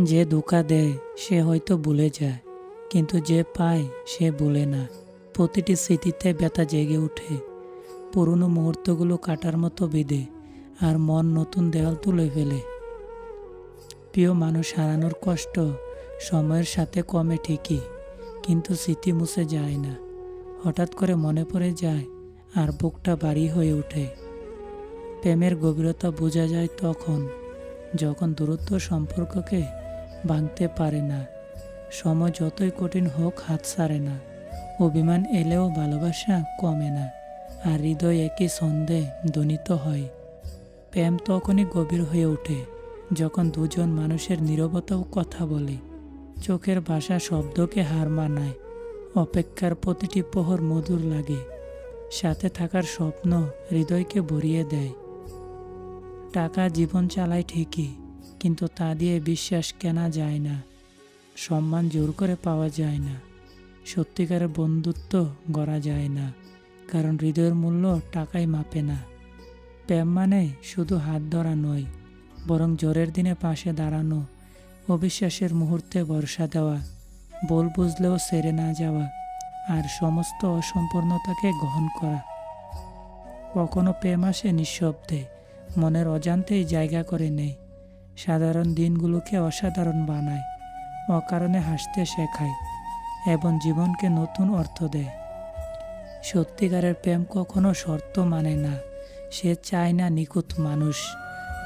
যে ধোঁকা দেয় সে হয়তো ভুলে যায়, কিন্তু যে পায় সে ভুলে না। প্রতিটি স্মৃতিতে ব্যথা জেগে ওঠে, পুরনো মুহূর্তগুলো কাটার মতো বিঁধে, আর মন নতুন দেওয়াল তুলে ফেলে। প্রিয় মানুষ হারানোর কষ্ট সময়ের সাথে কমে ঠিকই, কিন্তু স্মৃতি মুছে যায় না। হঠাৎ করে মনে পড়ে যায় আর বুকটা ভারী হয়ে ওঠে। প্রেমের গভীরতা বোঝা যায় তখন যখন দূরত্ব সম্পর্ককে ভাঙতে পারে না। সময় যতই কঠিন হোক হাত ছাড়ে না। অভিমান এলেও ভালোবাসা কমে না, আর হৃদয় একই ছন্দে ধ্বনিত হয়। প্রেম তখনই গভীর হয়ে ওঠে যখন দুজন মানুষের নীরবতাও কথা বলে, চোখের ভাষা শব্দকে হার মানায়, অপেক্ষার প্রতিটি প্রহর মধুর লাগে, সাথে থাকার স্বপ্ন হৃদয়কে ভরিয়ে দেয়। টাকা জীবন চালায় ঠিকই, কিন্তু তা দিয়ে বিশ্বাস কেনা যায় না। সম্মান জোর করে পাওয়া যায় না। সত্যিকারের বন্ধুত্ব গড়া যায় না, কারণ হৃদয়ের মূল্য টাকায় মাপে না। প্রেম মানে শুধু হাত ধরা নয়, বরং জ্বরের দিনে পাশে দাঁড়ানো, অবিশ্বাসের মুহূর্তে ভরসা দেওয়া, ভুল বুঝলেও ছেড়ে না যাওয়া, আর সমস্ত অসম্পূর্ণতাকে গ্রহণ করা। কখনো প্রেম আসে নিঃশব্দে, মনের অজান্তেই জায়গা করে নেয়। সাধারণ দিনগুলোকে অসাধারণ বানায়, অকারণে হাসতে শেখায়, এবং জীবনকে নতুন অর্থ দেয়। সত্যিকারের প্রেম কখনো শর্ত মানে না। সে চায় না নিখুঁত মানুষ,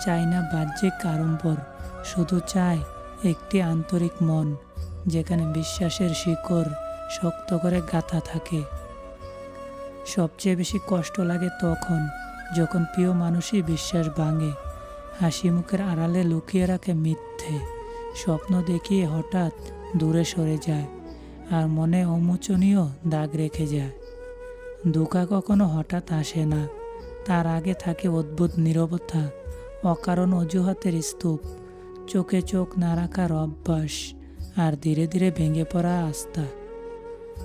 চায় না বাহ্যিক আড়ম্বর, শুধু চায় একটি আন্তরিক মন, যেখানে বিশ্বাসের শিকড় শক্ত করে গাঁথা থাকে। সবচেয়ে বেশি কষ্ট লাগে তখন যখন প্রিয় মানুষই বিশ্বাস ভাঙে, হাসি মুখের আড়ালে লুকিয়ে রাখে মিথ্যে, স্বপ্ন দেখিয়ে হঠাৎ দূরে সরে যায়, আর মনে অমোচনীয় দাগ রেখে যায়। ধোঁকা কখনো হঠাৎ আসে না, তার আগে থাকে অদ্ভুত নীরবতা, অকারণ অজুহাতের স্তূপ, চোখে চোখ না রাখার অভ্যাস, আর ধীরে ধীরে ভেঙে পড়া আস্থা।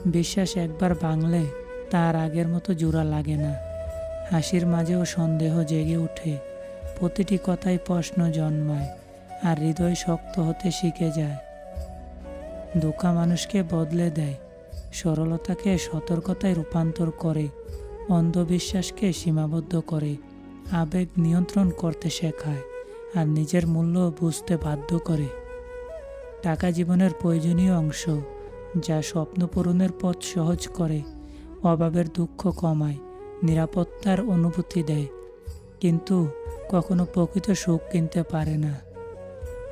বিশ্বাস একবার ভাঙলে তার আগের মতো জোড়া লাগে না। হাসির মাঝেও সন্দেহ জেগে ওঠে, প্রতিটি কথায় প্রশ্ন জন্মায়, আর হৃদয় শক্ত হতে শিখে যায়। ধোঁকা মানুষকে বদলে দেয়, সরলতাকে সতর্কতায় রূপান্তর করে, অন্ধবিশ্বাসকে সীমাবদ্ধ করে, আবেগ নিয়ন্ত্রণ করতে শেখায়, আর নিজের মূল্য বুঝতে বাধ্য করে। টাকা জীবনের প্রয়োজনীয় অংশ, যা স্বপ্ন পূরণের পথ সহজ করে, অভাবের দুঃখ কমায়, নিরাপত্তার অনুভূতি দেয়, কিন্তু কখনো প্রকৃত সুখ কিনতে পারে না।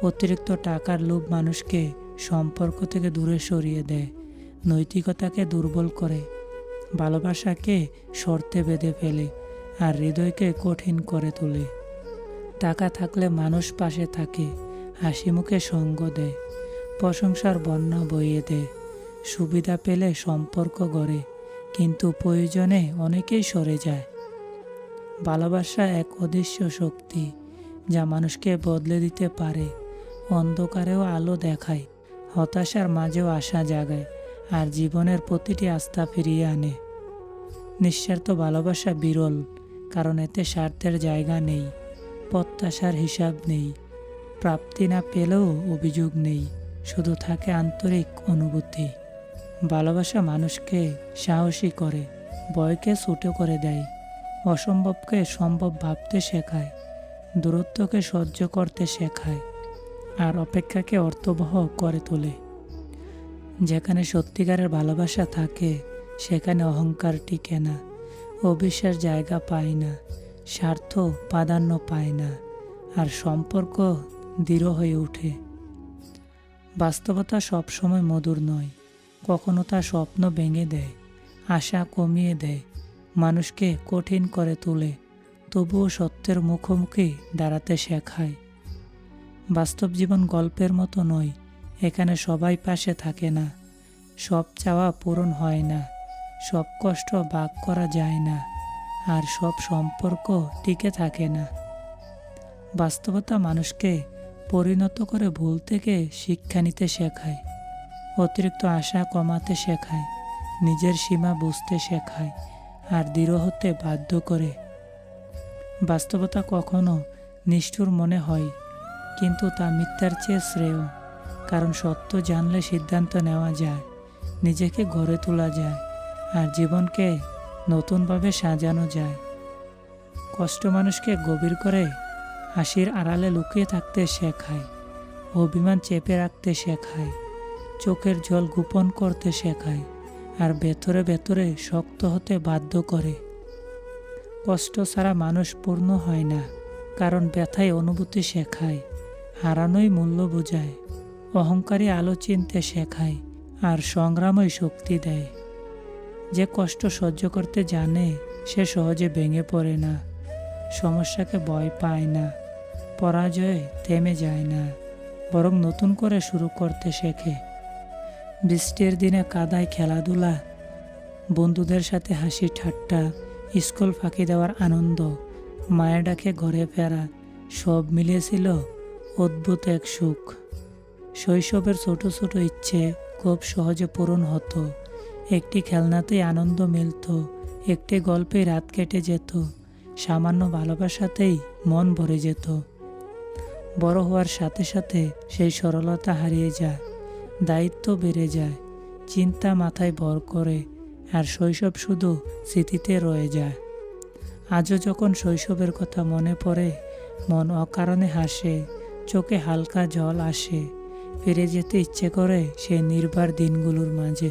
অতিরিক্ত টাকার লোভ মানুষকে সম্পর্ক থেকে দূরে সরিয়ে দেয়, নৈতিকতাকে দুর্বল করে, ভালোবাসাকে শর্তে বেঁধে ফেলে, আর হৃদয়কে কঠিন করে তোলে। টাকা থাকলে মানুষ পাশে থাকে, হাসি মুখে সঙ্গ দেয়, প্রশংসার বন্যা বইয়ে দেয়, সুবিধা পেলে সম্পর্ক গড়ে, কিন্তু প্রয়োজনে অনেকেই সরে যায়। ভালোবাসা এক অদৃশ্য শক্তি, যা মানুষকে বদলে দিতে পারে, অন্ধকারেও আলো দেখায়, হতাশার মাঝেও আশা জাগায়, আর জীবনের প্রতিটি আস্থা ফিরিয়ে আনে। নিঃস্বার্থ ভালোবাসা বিরল, কারণ এতে স্বার্থের জায়গা নেই, প্রত্যাশার হিসাব নেই, প্রাপ্তি না পেলেও অভিযোগ নেই, শুধু থাকে আন্তরিক অনুভূতি। ভালোবাসা মানুষকে সাহসী করে, ভয়কে ছোট করে দেয়, অসম্ভবকে সম্ভব ভাবতে শেখায়, দূরত্বকে সহ্য করতে শেখায়, আর অপেক্ষাকে অর্থবহ করে তোলে। যেখানে সত্যিকারের ভালোবাসা থাকে, সেখানে অহংকার টিকে না, অবিশ্বাস জায়গা পায় না, স্বার্থ প্রাধান্য পায় না, আর সম্পর্ক দৃঢ় হয়ে ওঠে। বাস্তবতা সবসময় মধুর নয়, কখনো তা স্বপ্ন ভেঙে দেয়, আশা কমিয়ে দেয়, মানুষকে কঠিন করে তোলে, তবুও সত্যের মুখোমুখি দাঁড়াতে শেখায়। বাস্তব জীবন গল্পের মতো নয়, এখানে সবাই পাশে থাকে না, সব চাওয়া পূরণ হয় না, সব কষ্ট ভাগ করা যায় না, আর সব সম্পর্ক টিকে থাকে না। বাস্তবতা মানুষকে পরিণত করে ভুল থেকে শিক্ষা নিতে শেখায়, অতিরিক্ত আশা কমাতে শেখায়, নিজের সীমা বুঝতে শেখায়, আর দৃঢ় হতে বাধ্য করে। বাস্তবতা কখনো নিষ্ঠুর মনে হয়, কিন্তু তা মিথ্যার চেয়ে শ্রেয়, কারণ সত্য জানলে সিদ্ধান্ত নেওয়া যায়, নিজেকে গড়ে তোলা যায়, আর জীবনকে নতুনভাবে সাজানো যায়। কষ্ট মানুষকে গভীর করে, হাসির আড়ালে লুকিয়ে থাকতে শেখায়, অভিমান চেপে রাখতে শেখায়, চোখের জল গোপন করতে শেখায়, আর ভেতরে ভেতরে শক্ত হতে বাধ্য করে। কষ্ট ছাড়া মানুষ পূর্ণ হয় না, কারণ ব্যথায় অনুভূতি শেখায়, হারানোই মূল্য বোঝায়, অহংকারী আলো চিনতে শেখায়, আর সংগ্রামই শক্তি দেয়। যে কষ্ট সহ্য করতে জানে সে সহজে ভেঙে পড়ে না, সমস্যাকে ভয় পায় না, পরাজয়ে থেমে যায় না, বরং নতুন করে শুরু করতে শেখে। বৃষ্টির দিনে কাদায় খেলাধুলা, বন্ধুদের সাথে হাসি ঠাট্টা, স্কুল ফাঁকি দেওয়ার আনন্দ, মায়ের ডাকে ঘরে ফেরা, সব মিলিয়েছিল অদ্ভুত এক সুখ। শৈশবের ছোট ছোট ইচ্ছে খুব সহজে পূরণ হতো, একটি খেলনাতেই আনন্দ মিলত, একটি গল্পে রাত কেটে যেত, সামান্য ভালোবাসাতেই মন ভরে যেত। বড় হওয়ার সাথে সাথে সেই সরলতা হারিয়ে যায়, দায়িত্ব বেড়ে যায়, চিন্তা মাথায় ভর করে, আর শৈশব শুধু স্মৃতিতে রয়ে যায়। আজও যখন শৈশবের কথা মনে পড়ে, মন অকারণে হাসে, চোখে হালকা জল আসে, ফিরে যেতে ইচ্ছে করে সেই নির্বার দিনগুলোর মাঝে।